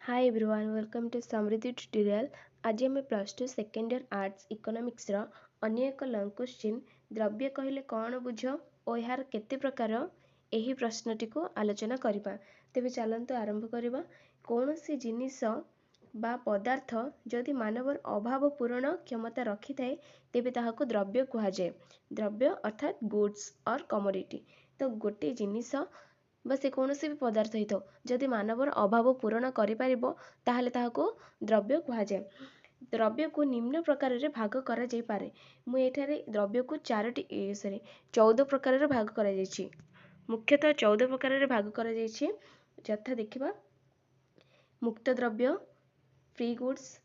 Hi everyone, welcome to Samriddhi tutorial. आज आम plus two second year arts economics रो अन्य एक लॉन्ग क्वेश्चन द्रव्य कहले कौन बुझ और यार केते प्रकार एही प्रश्नटी को आलोचना करिबा। तेबे चलंतु आरंभ करिबा। कौनसी जिनिस बा पदार्थ जदि मानवर अभाव पूरण क्षमता रखि थाए तेबे ताहाको द्रव्य कुहा जाय। द्रव्य अर्थात गुड्स और कमोडिटी। तो गोटे जिनिस बा से कौनसी भी पदार्थ ही तो जदि मानवर अभाव पूरण करिपारिबो ताहले ताहाको द्रव्य कुहा जाय। द्रव्य को निम्न प्रकार रे भाग करा जाय पारे। मु एठारे द्रव्य को 14 प्रकार रे भाग करा जायछि। मुख्यतः 14 प्रकार रे भाग करा जायछि। यथा देखिबा मुक्त द्रव्य, फ्री गुड्स,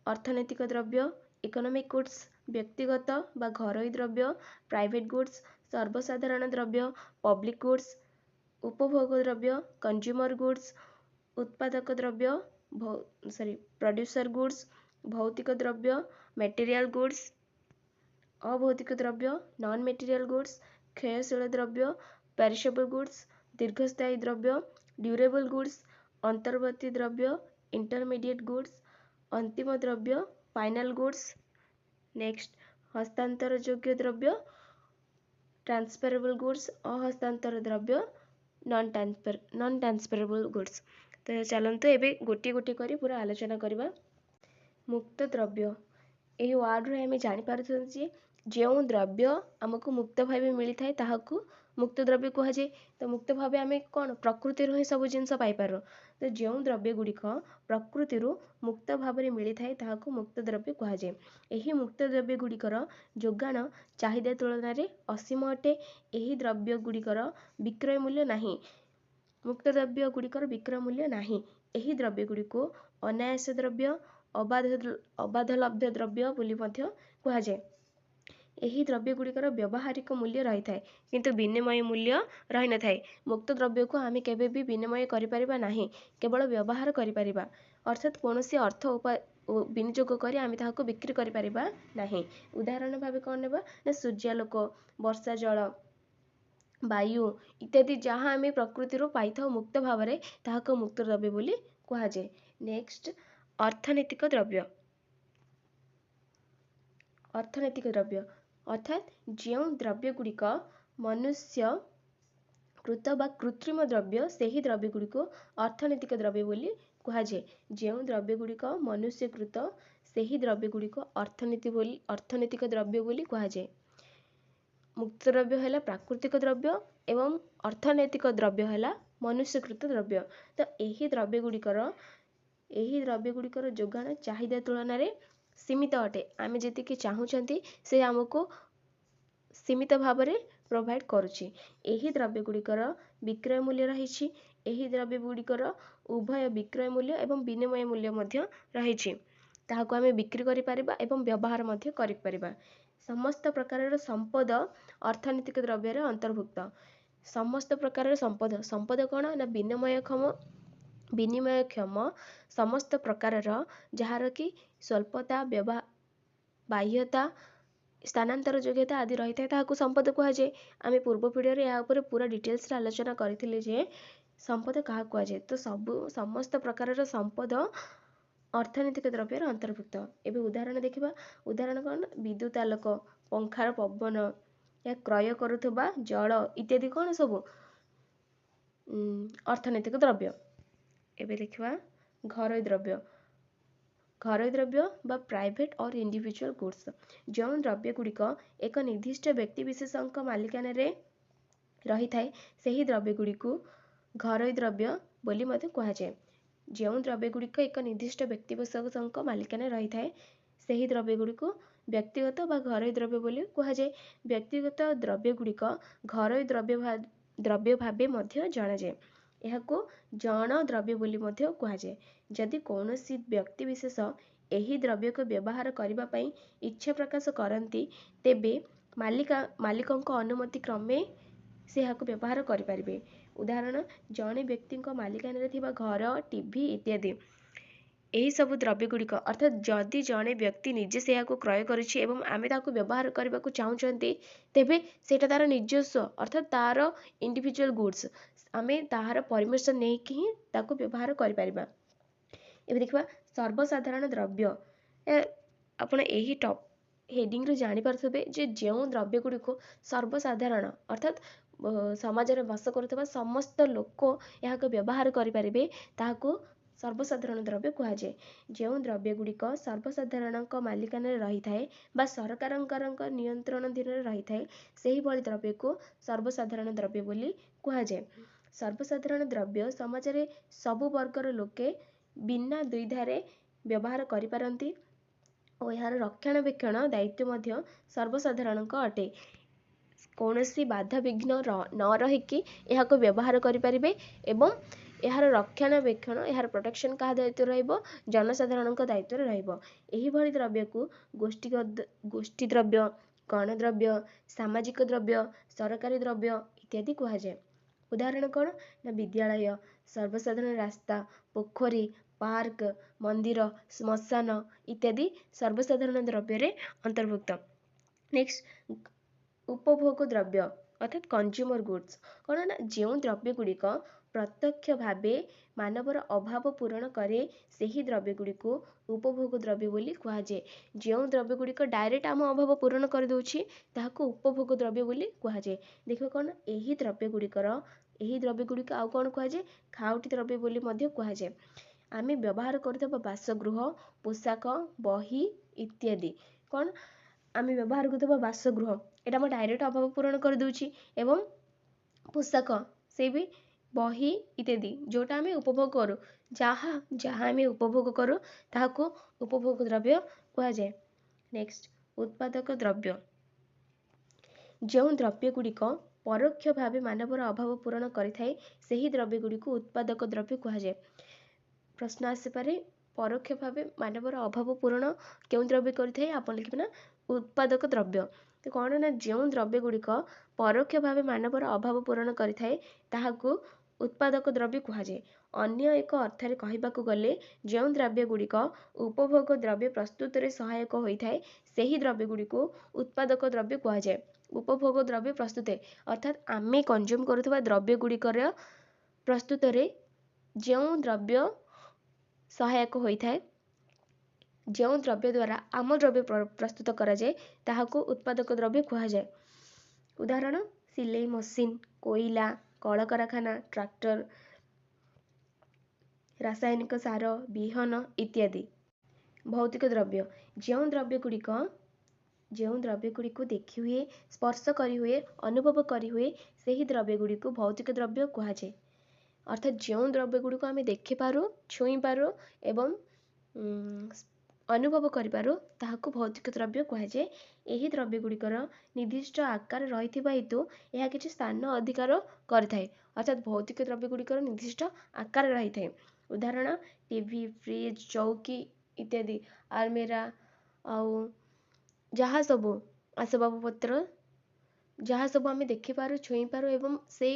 अर्थनैतिक द्रव्य, इकोनॉमिक गुड्स, व्यक्तिगत बा घरोई द्रव्य, प्राइवेट गुड्स, सर्वसाधारण द्रव्य, पब्लिक गुड्स, उपभोग द्रव्य, कंज्यूमर गुड्स, उत्पादक द्रव्य प्रोड्यूसर गुड्स, भौतिक द्रव्य, मटेरियल गुड्स, अभौतिक द्रव्य, नॉन मटेरियल गुड्स, क्षयशील द्रव्य, पेरिशेबल गुड्स, दीर्घस्थायी द्रव्य, ड्यूरेबल गुड्स, अंतर्वर्ती द्रव्य, इंटरमीडिएट गुड्स, अंतिम द्रव्य, फाइनल गुड्स। नेक्स्ट हस्तांतर योग्य द्रव्य, ट्रांसफरेबल गुड्स, अहस्तांतर द्रव्य, नॉन ट्रांसफरेबल गुड्स। तो चलते एबे गोटे गोटे करी पूरा आलोचना करबा। मुक्त द्रव्य यही वार्ड रे हमें जानि पारथन जे जो द्रव्य हमको मुक्त भाव मिली थाए ताहाकू मुक्त द्रव्य कुहा जाए। तो मुक्त भाव आम कौन प्रकृति ही सब जिनस पाई पार। तो जो द्रव्य गुड़िक प्रकृति मुक्त भाव में मिली थाए ताहाकू मुक्त द्रव्य कुहा जाए। एही मुक्त द्रव्य गुड़िकर जोगाण चाहिदा तुलन में असीम अटे। एही द्रव्य गुड़िकर विक्रय मूल्य नहीं। मुक्त द्रव्य गुड़िकर विक्रय मूल्य नहीं। एही द्रव्य गुड़िक अनायास द्रव्य, अबाधलब्ध द्रव्य बोली मध्य कुहा जाए। एही द्रव्य गुड़िकर व्यवहारिक मूल्य रही थाए किंतु विनिमय मूल्य रही न थाए। मुक्त द्रव्य को आम केबे भी विनिमय करिपारिबा नाही, केवल व्यवहार करिपारिबा। अर्थात कोनोसी अर्थ विनियोग करी आम ताहाको बिक्री करिपारिबा नाही। उदाहरण भावे कौन नेबा ना सूर्यालोक, वर्षा जल, वायु इत्यादि जहाँ आम प्रकृति पाई था मुक्त भाव में ताहाको मुक्त द्रव्य बोली कुहा जाए। नेक्स्ट अर्थनैतिक द्रव्य। अर्थनैतिक द्रव्य अर्थात जो द्रव्य गुड़िक मनुष्य कृत बा कृत्रिम द्रव्य से द्रव्य गुड़िक अर्थनैतिक द्रव्य बोली कुहा जाए। जो द्रव्य गुड़िक मनुष्य कृत से द्रव्य गुड़िक अर्थनैतिक द्रव्य बोली कुहा जाए। मुक्त द्रव्य है प्राकृतिक द्रव्य एवं अर्थनैतिक द्रव्य है मनुष्यकृत द्रव्य। तो यही द्रव्य गुड़िकर जोगाण चाहिदा तुलन में सीमित अटे। आम जी चाहूँगी से आमको सीमित भाव में प्रोवाइड करुच्ची। यही द्रव्य गुड़िकर विक्रय मूल्य रही। यही द्रव्य गुड़िकर उभय विक्रय मूल्य एवं विनिमय मूल्य मध्य रही। ताहाको आमे बिक्री करि परिबा एवं व्यवहार मध्य करि परिबा। समस्त प्रकार संपद अर्थनैतिक द्रव्य रे अंतर्भुक्त। समस्त प्रकार संपद कौन ना विनिमयक्षम समस्त प्रकार जार कि स्वल्पता, बाह्यता, स्थानांतर योग्यता आदि रही है ताहाको संपद कुहा जाए। आम पूर्व पीढ़ी या पूरा डिटेल्स आलोचना करथिले जे संपद क्या कुहा जाए। तो समस्त प्रकार संपद अर्थनैतिक द्रव्य अंतर्भुक्त। एवं उदाहरण देखिबा। उदाहरण कौन विद्युत आलोक, पंखार पवन या क्रय करुवा जल इत्यादि कौन सब अर्थनैतिक द्रव्य। एवं देखिबा घरोई द्रव्य। घरोई द्रव्य बा प्राइवेट और इंडिविजुअल गुड्स जो द्रव्य गुड़िक एक निर्दिष्ट व्यक्ति विशेषक मालिकाना रे रही थाए सही द्रव्य गुड़िक घरोई द्रव्य बोली मते कुहा जाए। जो द्रव्य गुड़िक एक निर्दिष्ट व्यक्ति विशेषक मालिकाना रही थाए सही द्रव्य गुड़िक व्यक्तिगत बा घरोई द्रव्य बोली कुहा जाए। व्यक्तिगत द्रव्य गुड़िक घरोई द्रव्य भावे मध्य जणा जाए। यहाको जन द्रव्य बोली मध्य कुहा जाए। जदि कौनसी व्यक्ति विशेष एही द्रव्य को व्यवहार करबा पई इच्छा प्रकाश करती तेबे मालिकंक अनुमति क्रमे से यहाको व्यवहार करि परिबे। उदाहरण जने व्यक्ति मालिकाना रे थिबा घर, टीवी इत्यादि यही सब द्रव्य गुड़िक अर्थात जदि जड़े व्यक्ति निजे से क्रय करुच्ची एवं आमे ताको व्यवहार करने को चाहूँगी तेबे सेटा तार निजस्व अर्थात तार इंडिविजुअल गुड्स आमे ताहार परमिशन नहीं कि ही ताको व्यवहार करि परिबा। ଏବେ देखा सर्वसाधारण द्रव्य आपण यही टॉप हेडिंग रे जानी पारथबे जे जेउ द्रव्य गुडी को सर्वसाधारण अर्थात समाज रे वास करथबा समस्त लोक यहाँ को व्यवहार करि परिबे ताहाको सर्वसाधारण द्रव्य कहा जाए। जेउ द्रव्य गुड़िक सर्वसाधारण मालिकान रही थाए बा सरकार नियंत्रण अधीन रही थाए सही भली द्रव्य को सर्वसाधारण द्रव्य बोली कहा जाए। सर्वसाधारण द्रव्य समाज रे सबु वर्गर लोके बिना द्विधारे व्यवहार करि पारंती और यार रक्षणाबेक्षण दायित्व मध्य सर्वसाधारण अटे। कौनसी बाधा विघ्न न रहीकि यहाँ को व्यवहार करें एवं यार रक्षणाबेक्षण यार प्रोटेक्शन क्या दायित्व रहिबो जनसाधारण दायित्व रहिबो। एही भली द्रव्य को गोष्ठी द्रव्य गण द्रव्य सामाजिक द्रव्य सरकारी द्रव्य इत्यादि कहा जाए। उदाहरण कौन ना विद्यालय सर्वसाधारण रास्ता पोखरी पार्क मंदिर श्मशान इत्यादि सर्वसाधारण द्रव्य रे अंतर्भुक्त। नेक्स्ट उपभोग द्रव्य अर्थात कंज्यूमर गुड्स कौन ना जो द्रव्य गुड़िक प्रत्यक्ष भाव मानवर अभाव पूरण करे सही द्रव्य गुड़िक उपभोग द्रव्य बोली कहा जाए। जो द्रव्य गुड़िक डायरेक्ट आम अभाव पूरण कर दउछि ताहाको उपभोग द्रव्य बोली कहा जाए। देखो कौन यही द्रव्य गुड़िक आउ कौन कहा जाए खाउटी द्रव्य बोली मध्य कहा जाए। आमे व्यवहार करथबा बासगृह पोशाक बही इत्यादि कौन आमे व्यवहार करथबा बासगृह एटा हम डायरेक्ट अभाव पूरण कर दउछि एवं पोशाक से भी बही इत्यादि जोटा आमे उपभोग करू जहाँ जहाँ आमे उपभोग करू ताहाको उपभोग द्रव्य कहा जाए। नेक्स्ट उत्पादक द्रव्य जो द्रव्य गुड़िक परोक्ष भाव मानवर अभाव पूरण करिथाए सही द्रव्य गुड़िक उत्पादक द्रव्य कहा जाए। प्रश्न आसीपारे परोक्ष भाव मानवर अभाव पूरण क्यों द्रव्य करिथाए आपण लिखबे ना उत्पादक द्रव्य। तो कौन ना जो द्रव्य गुड़िक परोक्ष भाव मानवर अभाव पूरण करिथाए ताहाको उत्पादक द्रव्य कहा जाए। अन्य एक अर्थरे कहबाकू गले जो द्रव्य गुड़िक उपभोग द्रव्य प्रस्तुत रे सहायक होइथाए सही द्रव्य गुड़िक उत्पादक द्रव्य कहा जाए। उपभोग द्रव्य प्रस्तुत अर्थात आमे कंज्यूम करुवा द्रव्य गुड़िकर प्रस्तुत रे जो द्रव्य सहायक होइथाए जो द्रव्य द्वारा आम द्रव्य प्रस्तुत करा जाए ताहाको उत्पादक द्रव्य कहा जाए। उदाहरण सिलाई मशीन कोयला कल कारखाना ट्रैक्टर रासायनिक सार बिहन इत्यादि। भौतिक द्रव्य जो द्रव्य गुड़िक देखी हुए स्पर्श करी हुए अनुभव करी हुए सही द्रव्य गुड़िक भौतिक द्रव्य कहा जाए। अर्थात जो द्रव्य गुड़िक आमे देखि पारू छुई पारू एवं अनुभव करिपारू ताहाको भौतिक द्रव्य कहा जाए। एही द्रव्य गुड़िकर निर्दिष्ट आकार रहिथिबा हेतु यह किछि स्थान अधिकार करिथाए अर्थात भौतिक द्रव्य गुड़िकर निर्दिष्ट आकार रहिथाए। उदाहरण टीवी फ्रिज चौकी इत्यादि आलमेरा आउ जहाँ सब आसबाबपत्र जहाँ सब आमे देखि पारू छुई पारू एवं से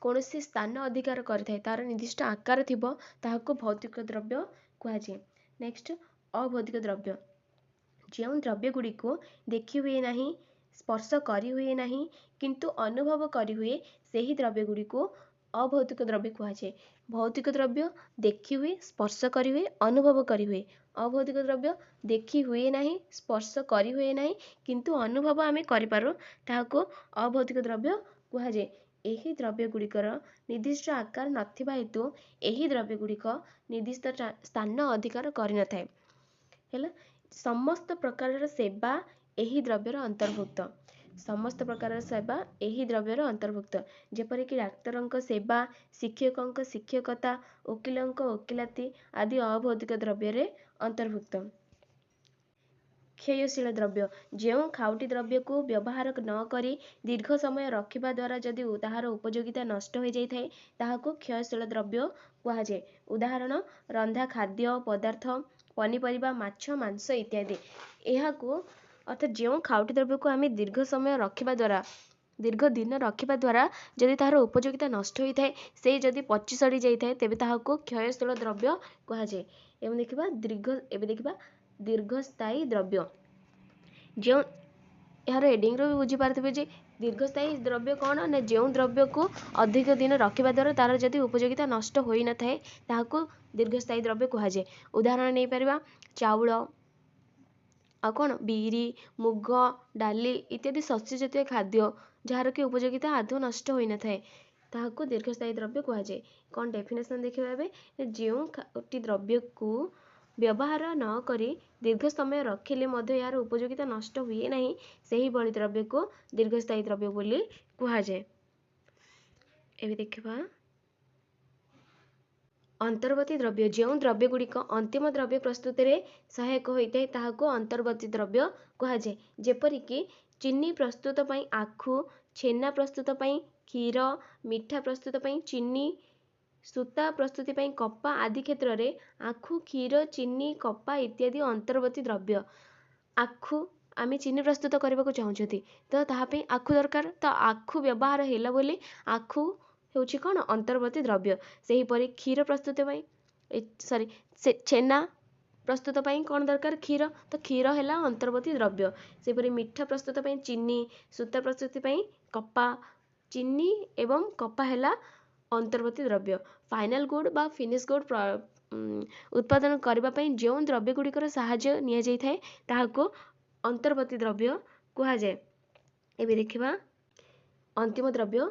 कौनसी स्थान अधिकार करिथाए तार निर्दिष्ट आकार थिबो ताहाको भौतिक द्रव्य कहा जाए। नेक्स्ट अभौतिक द्रव्य जो द्रव्य गुड़िक देखी हुए नहीं स्पर्श करी हुए नहीं किंतु अनुभव करी हुए सही द्रव्य गुड़िक अभौतिक द्रव्य कहा जाए। भौतिक द्रव्य देखी हुए स्पर्श करी हुए अनुभव करी हुए अभौतिक द्रव्य देखी हुए नहीं स्पर्श करी हुए नहीं किंतु अनुभव आमे करि पारू ताहाको अभौतिक द्रव्य कहा जाए। एही द्रव्य गुड़िकर निर्दिष्ट आकार नथिबा हेतु एही द्रव्य गुड़िक निर्दिष्ट स्थान अधिकार करि नथाए। हेला समस्त प्रकार सेवा एही द्रव्यर अंतर्भुक्त समस्त प्रकार सेवा एही द्रव्यर अंतर्भुक्त जेपरिक डाक्तरंक सेवा शिक्षकंक शिक्षकता वकीलंक वकीलाती आदि अभौतिक द्रव्य रे अंतर्भुक्त। क्षयशील द्रव्य जो खाउटी द्रव्य को व्यवहार न करी दीर्घ समय रखिबा द्वारा जदि ताहार उपयोगिता नष्ट हो जाय थाए ताहाको क्षयशील द्रव्य कहा जाए। उदाहरण रंधा खाद्य पदार्थ पनीपरिबा माछ मांस इत्यादि। एहाको अर्थात जो खाउटी द्रव्य को आमे दीर्घ समय रखिबा द्वारा दीर्घ दिन रखिबा द्वारा जदि ताहार उपयोगिता नष्ट होई थाए से जदि पची सड़ी जाय थाए तेबे ताहाको क्षयशील द्रव्य कहा जाए। एवं देखिबा दीर्घस्थायी द्रव्य जो यार हेडिंग रो भी बुझी पारथिबे जे दीर्घस्थायी द्रव्य कौन ना जो द्रव्य को अधिक दिन रखा द्वारा तार जदि उपयोगिता नष्ट हो न थाए ताहाको दीर्घस्थायी द्रव्य कहुए। उदाहरण नहीं पारिबा चाउल आ कौन बिरी मुग डाली इत्यादि शस्य जातीय खाद्य जार कि उपयोगिता आदौ नष्ट हो न थाए ताहाको दीर्घस्थायी द्रव्य कहुए। कौन डेफिनेशन देखिए जो द्रव्य को व्यवहार न करी दीर्घ समय रखिले मध्य यार उपयोगिता नष्ट हुए नहीं सही भली द्रव्य को दीर्घस्थायी द्रव्य बोली कहुए। एबे देखिबा अंतर्वर्ती द्रव्य जो द्रव्य गुड़िक अंतिम द्रव्य प्रस्तुति में सहायक होता है ताहाको अंतर्वर्ती द्रव्य कहुए। जेपरिक चीनी प्रस्तुत पई आखु छेना प्रस्तुत पई क्षीर मिठा प्रस्तुत पई चीनी सूता प्रस्तुति पई कपा आदि क्षेत्र में आखु क्षीर चीनी कपा इत्यादि अंतर्वर्ती द्रव्य। आखु आमे चीनी प्रस्तुत करने को चाहूँगी तो ताहापई आखु दरकार तो आखु व्यवहार है बोली आखु होची कौन अंतर्वर्ती द्रव्य। सेहीपरि क्षीर प्रस्तुत सॉरी छेना प्रस्तुत पई कौन दरकार क्षीर तो क्षीर है अंतर्वर्ती द्रव्य। सेहीपरि मिठा प्रस्तुत पई चीनी सूता प्रस्तुति पई कपा चीनी एवं कपा है अंतर्वर्ती द्रव्य। फाइनल गुड बा फिनिश गुड उत्पादन करने जो द्रव्य गुड़िकर साहाय्य निया जाय थाए ताहाको अंतर्वर्ती द्रव्य कहुए। एबे देखिबा अंतिम द्रव्य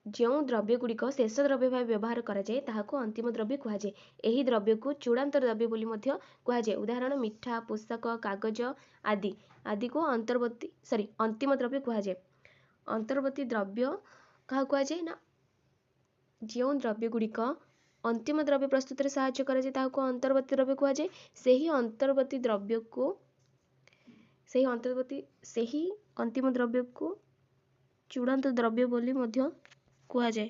जो द्रव्य गुड़िक शेष द्रव्य भाव व्यवहार कराए ताहाको अंतिम द्रव्य कहुए। एही द्रव्य को चूड़ांत द्रव्य बोली मध्य कहुए। उदाहरण मिठा पोशाक कागज आदि आदि को अंतिम द्रव्य कहुए। अंतर्वर्ती द्रव्य क्या कहुए ना जो द्रव्य गुड़िक अंतिम द्रव्य प्रस्तुत में साहाय्य कराए ताहाको अंतर्वर्ती द्रव्य कहुए। सही अंतर्वर्ती द्रव्य को सही अंतिम द्रव्य को चूड़ांत द्रव्य बोली मध्य कहुए।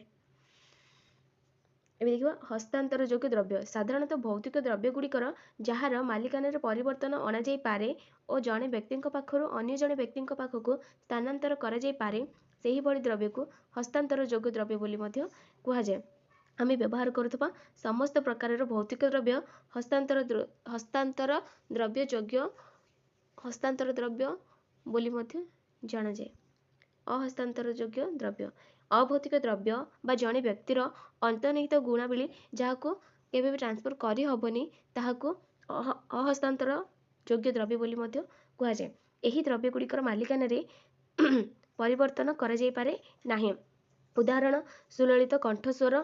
एबे देखिबा हस्तांतर योग्य द्रव्य साधारणतः भौतिक द्रव्य गुड़िकर जार मालिकाना परिवर्तन अणा जाई पारे और जड़े व्यक्ति पाखर अन्य जड़े व्यक्ति पाखक स्थानांतर करा जाई पारे सही भली द्रव्य को हस्तांतर योग्य द्रव्य बोली मध्य कहुए। आमे व्यवहार करुवा समस्त प्रकार भौतिक द्रव्य हस्तांतर द्रव्य योग्य हस्तांतर द्रव्य बोली मध्य जाना जाए। अहस्तांतर योग्य द्रव्य अभौतिक द्रव्य बा जड़े व्यक्तिर अंतर्निहित गुणावली जहाँ केबे भी ट्रांसफर करी हबनी ताहाको अहस्तांतर योग्य द्रव्य बोली मध्य कहुए। एही द्रव्य गुड़िकर मालिकाना रे परिवर्तन करा जाई पारे नाही। उदाहरण सुललित कंठस्वर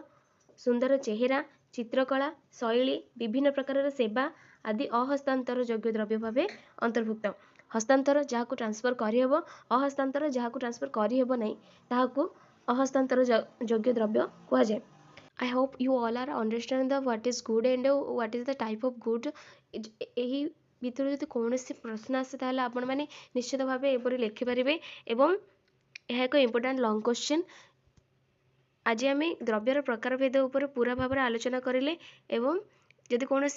सुंदर चेहरा चित्रकला शैली विभिन्न प्रकार सेवा आदि अहस्तांतर योग्य द्रव्य भावे अंतर्भुक्त। हस्तांतर जहाँ को ट्रांसफर करहब अहस्तांतर जहाँ को ट्रांसफर करहब नहीं ताहाको अहस्तांतर योग्य द्रव्य कहुए। I hope you all are understand the what is good and what is the type of good. यही भितर जब कौन प्रश्न आसे ताहले आपण माने निश्चित भाव एपरी लिखिपारे एवं यह एक इम्पोर्टाट लॉन्ग क्वेश्चन। आज आम द्रव्यर प्रकार भेद उपर पूरा भाव आलोचना करें एवं जदि कौन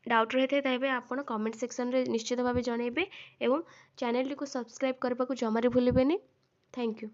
डाउट रही है आप कमेंट सेक्शन रे निश्चित भाव जनइबे एवं चैनल टी को सब्सक्राइब करने को जमारे भूलें। Thank you.